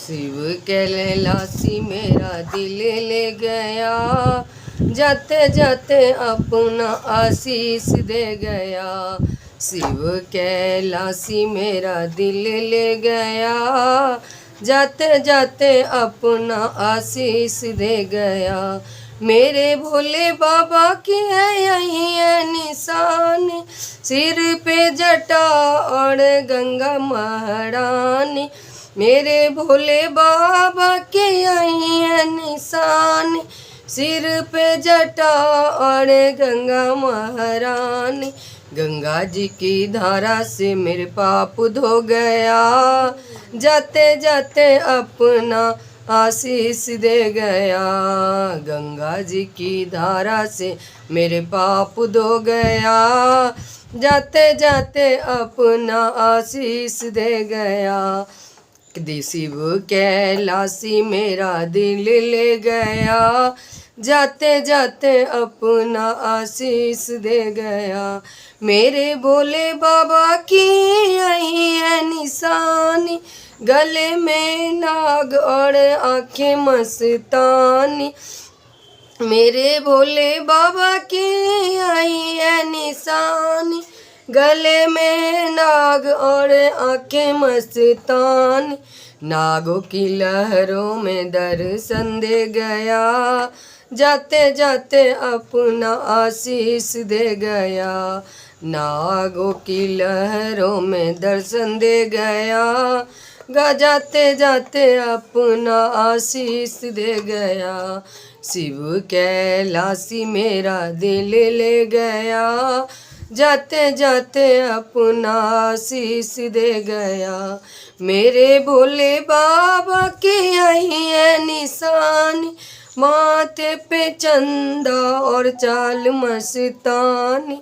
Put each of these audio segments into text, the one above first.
शिव कैलासी मेरा दिल ले गया, जाते जाते अपना आशीष दे गया। शिव कैलासी मेरा दिल ले गया, जाते जाते अपना आशीष दे गया। मेरे भोले बाबा की है यही है निशानी, सिर पे जटा और गंगा महारानी। मेरे भोले बाबा के यही है निशानी, सिर पे जटा और गंगा महारानी। गंगा जी की धारा से मेरे पाप धो गया, जाते जाते अपना आशीष दे गया। गंगा जी की धारा से मेरे पाप धो गया, जाते जाते अपना आशीष दे गया। शिव कैलासी मेरा दिल ले गया, जाते जाते अपना आशीष दे गया। मेरे भोले बाबा की यही है निशानी, गले में नाग और आंखें मस्तानी। मेरे भोले बाबा की यही है निशानी, गले में नाग और आंखें मस्तानी। नागों की लहरों में दर्शन दे गया, जाते जाते अपना आशीष दे गया। नागों की लहरों में दर्शन दे गया, जाते जाते अपना आशीष दे गया। शिव कैलासी मेरा दिल ले गया, जाते जाते अपना आशीष दे गया। मेरे भोले बाबा की यही है निशानी, माथे पे चंदा और चाल मस्तानी।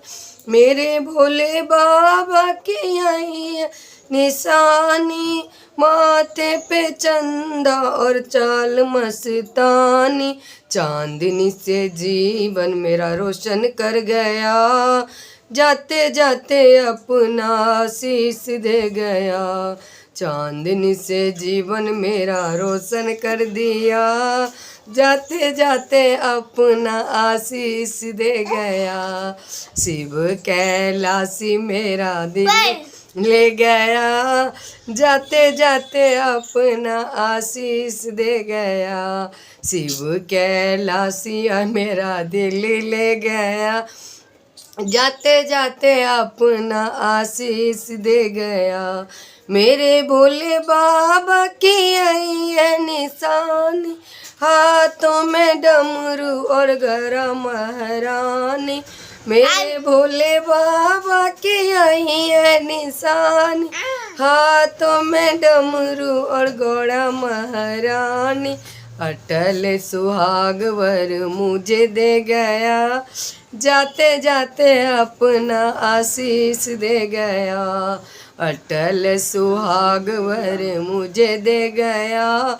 मेरे भोले बाबा की यही है निशानी, माथे पे चंदा और चाल मस्तानी। चांदनी से जीवन मेरा रोशन कर गया, जाते जाते अपना आशीष दे गया। चांदनी से जीवन मेरा रोशन कर दिया, जाते जाते अपना आशीष दे गया। शिव कैलासी मेरा दिल ले गया, जाते जाते अपना आशीष दे गया। शिव कैलासी मेरा दिल ले गया, जाते जाते अपना आशीष दे गया। मेरे भोले बाबा की यही है निशानी, हाथों में डमरू और गरा महारानी। मेरे भोले बाबा की यही है निशानी, हाथों में डमरू और घोड़ा महारानी। अटल सुहाग वर मुझे दे गया, जाते जाते अपना आशीष दे गया। अटल सुहाग वर मुझे दे गया,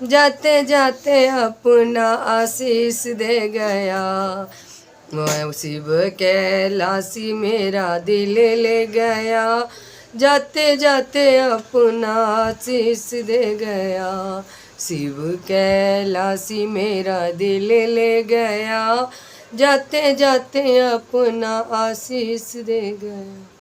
जाते जाते अपना आशीष दे गया। शिव कैलासी मेरा दिल ले गया, जाते जाते अपना आशीष दे गया। शिव कैलासी मेरा दिल ले गया, जाते जाते अपना आशीष दे गया।